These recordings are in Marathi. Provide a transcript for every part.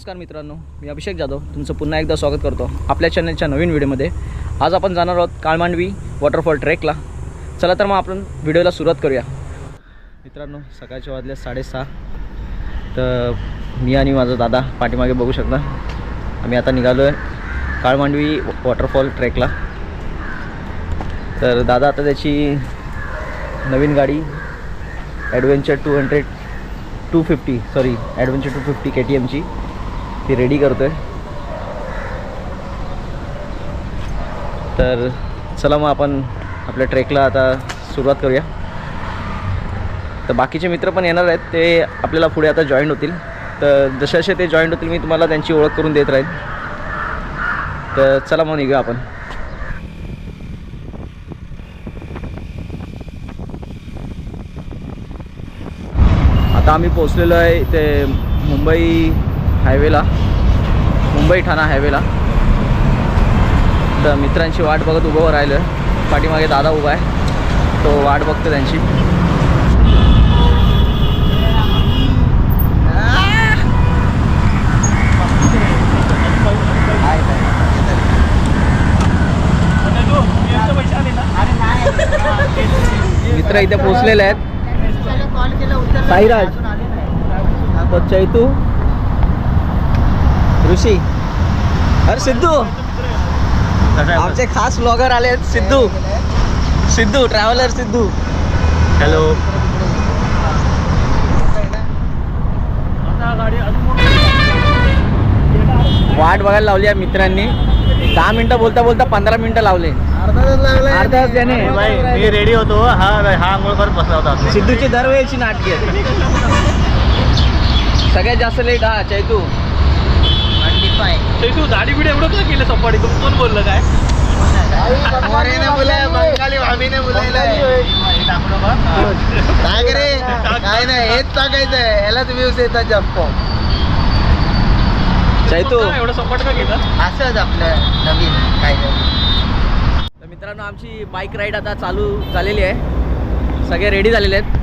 नमस्कार मित्रांनो, मी अभिषेक जाधव तुमचं पुन्हा एकदा स्वागत करतो आपल्या चॅनलच्या नवीन व्हिडिओमध्ये। आज आपण जाणार आहोत काळमांडवी वॉटरफॉल ट्रेकला। चला तर मग आपण व्हिडिओला सुरुवात करूया। मित्रांनो, सकाळचे वाजले 6:30। तर मी आणि माझा दादा पाठीमागे बघू शकता, आम्ही आता निघालो आहे काळमांडवी वॉटरफॉल ट्रेकला। तर दादा आता त्याची नवीन गाडी ॲडव्हेंचर 250 KTMची ती रेडी करतोय। तर चला मग आपण आपल्या ट्रेकला आता सुरुवात करूया। तर बाकीचे मित्र पण येणार आहेत, ते आपल्याला पुढे आता जॉईन होतील। तर जसे ते जॉईन होतील मी तुम्हाला त्यांची ओळख करून देत राहील। तर चला मग निघूया आपण। आता आम्ही पोहोचलेलो आहे इथे मुंबई ठाणा हायवेला। तर मित्रांची वाट बघत उभं राहिलं, पाठीमागे दादा उभा आहे, तो वाट बघतो त्यांची। मित्र इथे पोहोचलेले आहेत, साईराज, चैतू, ऋषी, अरे सिद्धू, आमचे खास ब्लॉगर आले आहेत। Sidhu traveller Sidhu, hello. वाट बघायला लावली आहे मित्रांनी। 10 मिनिटं बोलता 15 मिनिटं लावले, अर्धा तास त्याने। मी रेडी होतो, हा आंघोळ करत बसला होता। सिद्धूची दरवेळची नाटकी आहे। सगळ्यात जास्त लेट हा चैतू। दाढी बिडी एवढं का केलं सपाटी? तुम्ही कोण बोललं काय? बंगाली भाभीने काय रे, काय नाही, हेच टाकायचंय यालाच व्ह्यूज येतात जास्त। चैतू एवढं सपाट का केलं? असंच आपलं नवीन काय नाही। तर मित्रांनो, आमची बाईक राईड आता चालू झालेली आहे, सगळे रेडी झालेले आहेत।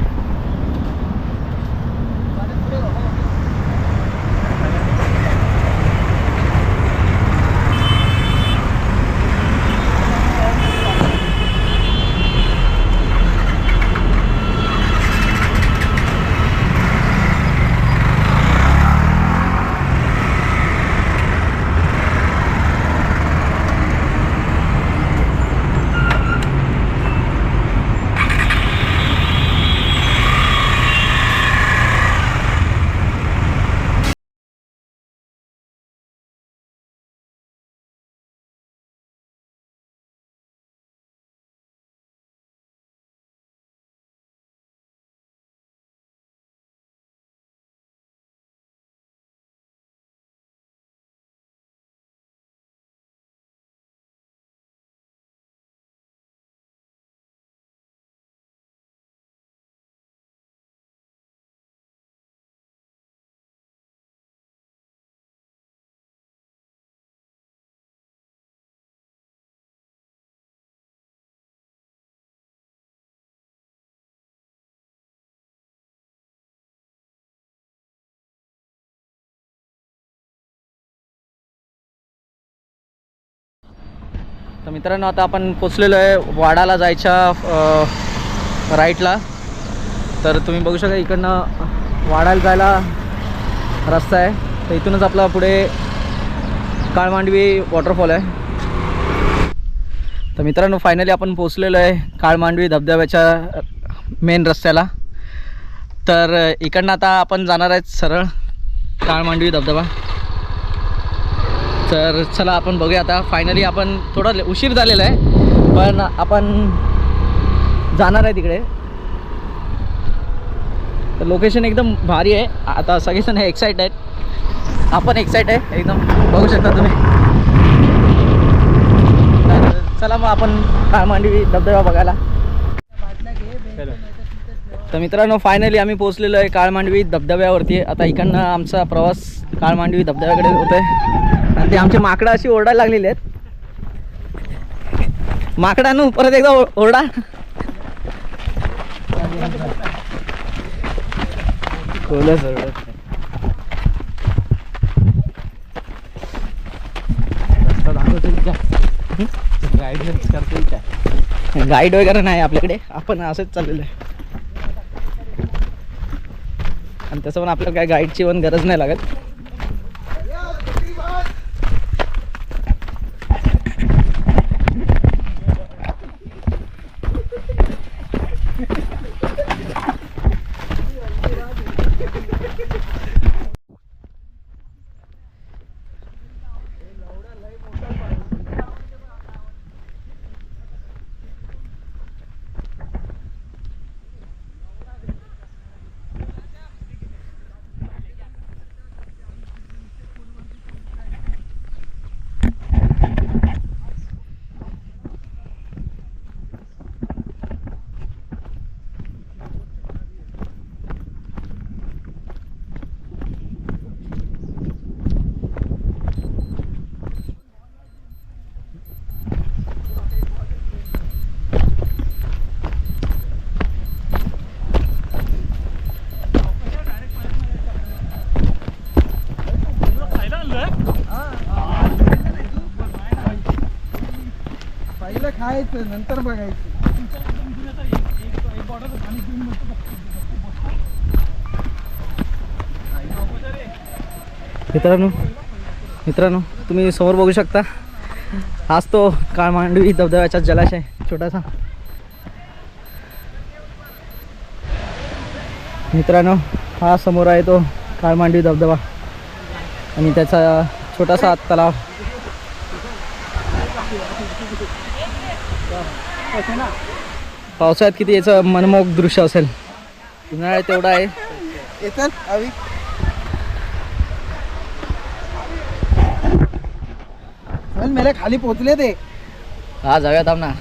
तर मित्रांनो, आता आपण पोचलेलो आहे वाडाला जायच्या राईटला। तर तुम्ही बघू शकता इकडनं वाडाला जायला रस्ता आहे। तर इथूनच आपला पुढे काळमांडवी वॉटरफॉल आहे। तर मित्रांनो, फायनली आपण पोचलेलो आहे काळमांडवी धबधब्याच्या मेन रस्त्याला। तर इकडनं आता आपण जाणार आहेत सरळ काळमांडवी धबधबा। तर चला आपण बघूया आता। फायनली आपण थोडं उशीर झालेला आहे, पण आपण जाणार आहे तिकडे। तर लोकेशन एकदम भारी आहे। आता सगळेजण एक्साइट आहेत, आपण एक्साइट आहे एकदम, बघू शकता तुम्ही। तर चला मग आपण काळमांडवी धबधबा बघायला। तर मित्रांनो, फायनली आम्ही पोहोचलेलो आहे काळमांडवी धबधब्यावरती। आता इकडनं आमचा प्रवास काळमांडवी धबधब्याकडे होतोय। आणि ते आमचे माकडं अशी ओरडायला लागलेली आहेत। माकडांनो परत एकदा ओरडा। गाईड करतो काय? गाईड वगैरे नाही आपल्याकडे, आपण असंच चाललेलं आहे. आणि तसं पण आपल्याला काय गाईडची पण गरज नाही लागत. पहिलं खायचं नंतर बघायचं. मित्रांनो तुम्ही समोर बघू शकता, हाच तो काळमांडवी धबधब्याचा जलाशय छोटासा. मित्रांनो हा समोर आहे तो काळमांडवी धबधबा आणि त्याचा छोटासा तलाव. पावसाळ्यात किती याचं मनमोहक दृश्य असेल, उन्हाळ्यात तेवढा आहे. येतात आवी चल मेरे खाली पोचले ते. हा जाऊया थांब ना.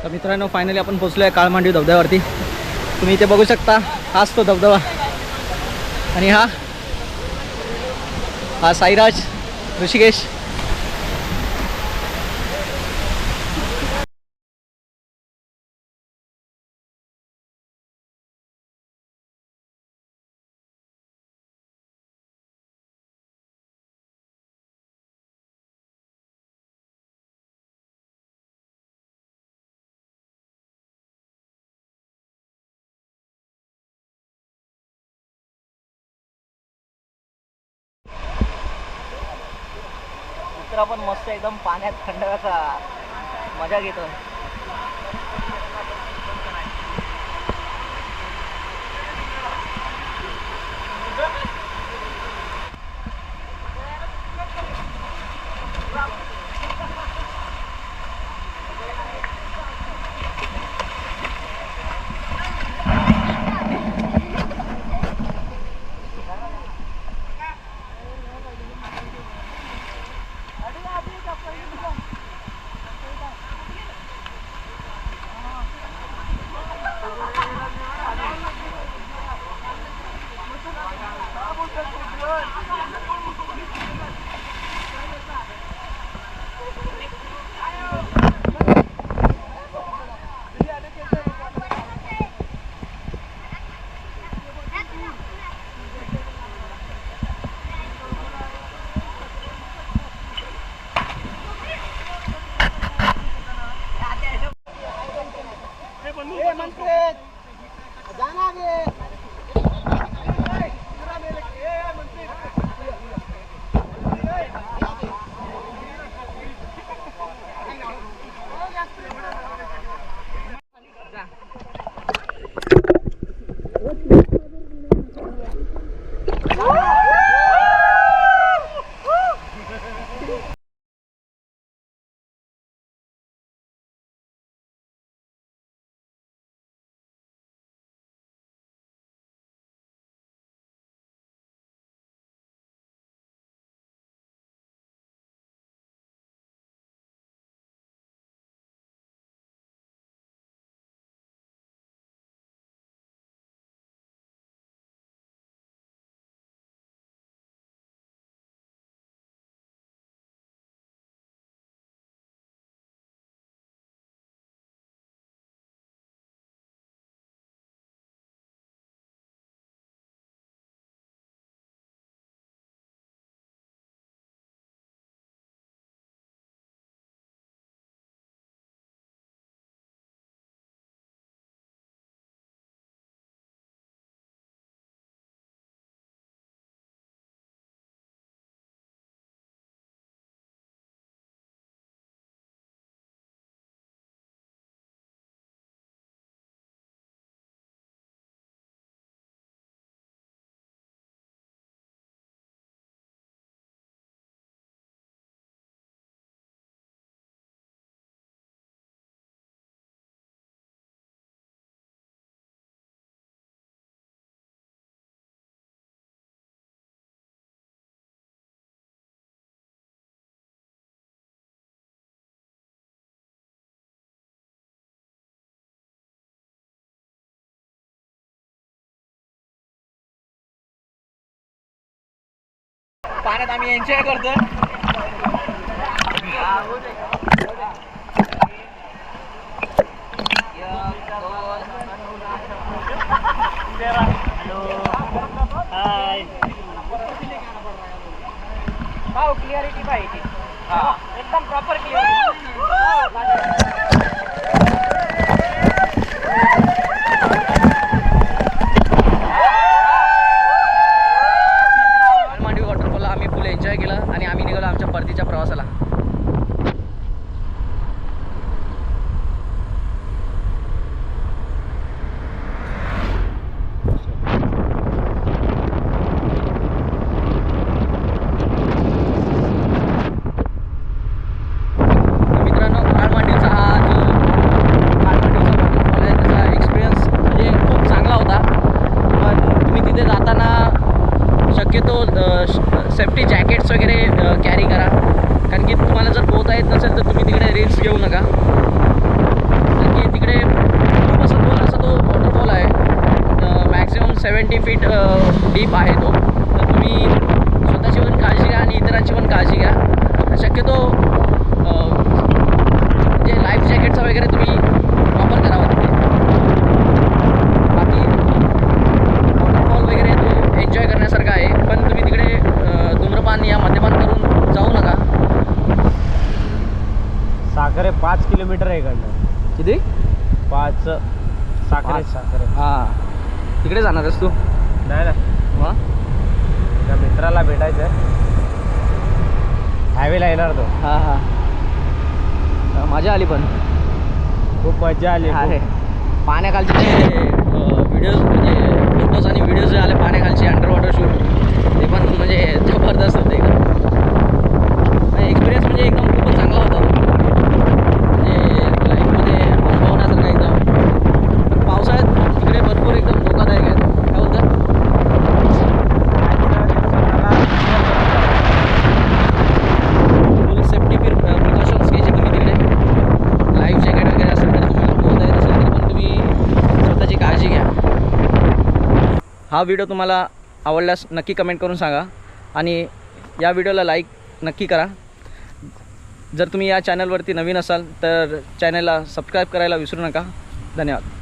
तर मित्रांनो फायनली आपण पोचलो आहे काळमांडवी धबधब्यावरती. तुम्ही इथे बघू शकता, हाच तो धबधबा. आणि हा साईराज, ऋषिकेश. तर आपण मस्त एकदम पाण्यात थंडगारचा मजा घेतो. पाण्यात आम्ही एन्जॉय करतो. क्लिअरिटी पाहिजे एकदम प्रॉपर क्लिअरिटी. मांडवी वॉटरफॉलला आम्ही फुल एन्जॉय केला आणि आम्ही निघालो आमच्या परतीच्या प्रवासाला. मित्रांनो, काळमांडवीचा हा जो काळमांडवीचा वॉटरफॉल आहे त्याचा एक्सपिरियन्स म्हणजे खूप चांगला होता. पण तुम्ही तिथे जाताना शक्यतो सेफ्टी जॅकेट्स वगैरे कॅरी करा, कारण की तुम्हाला जर पोहता येत नसेल तर तुम्ही तिकडे रिस्क घेऊ नका. कारण की तिकडे खूप असा खोल असा तो वॉटरफॉल आहे. मॅक्झिमम 70 फीट डीप आहे तो. तर तुम्ही स्वतःची पण काळजी घ्या आणि इतरांची पण काळजी घ्या. शक्यतो म्हणजे लाईफ जॅकेटचा वगैरे तुम्ही वापर करावा तिथे. बाकी वॉटरफॉल वगैरे तो एन्जॉय करण्यासारखा आहे, पण तुम्ही तिकडे धूम्रपान या मद्यपान करून जाऊ नका. साखरे 5 किलोमीटर आहे इकडनं. किती? 5 साखरे. हां, तिकडे जाणार आहेस तू? नाही ना, मग एका मित्राला भेटायचं, हायवेला येणार तो. हां हां, मजा आली पण खूप मजा आली. आहे. पाण्याखालचे जे व्हिडिओज म्हणजे फोटोज आणि व्हिडिओज जे आले पाण्याखालचे अंडर वॉटर शूट, ते पण म्हणजे जबरदस्त होते. एक्सपिरियन्स म्हणजे एकदम खूपच चांगला होता तो. म्हणजे लाईफमध्ये अनुभवण्यासारखा एकदम. पण पावसाळ्यात तिकडे भरपूर एकदम धोकादायक आहे. काय बोलतं? फुल सेफ्टी प्रिकॉशन्स घ्यायचे तुम्ही तिकडे. लाईफ जॅकेट वगैरे असेल तर तुम्हाला पोहता येत असेल तर पण तुम्ही स्वतःची काळजी घ्या. हा व्हिडिओ तुम्हाला आवडल्यास नक्की कमेंट करून सांगा आणि या व्हिडिओला लाईक नक्की करा. जर तुम्ही या चॅनलवरती नवीन असाल तर चॅनलला सबस्क्राईब करायला विसरू नका. धन्यवाद.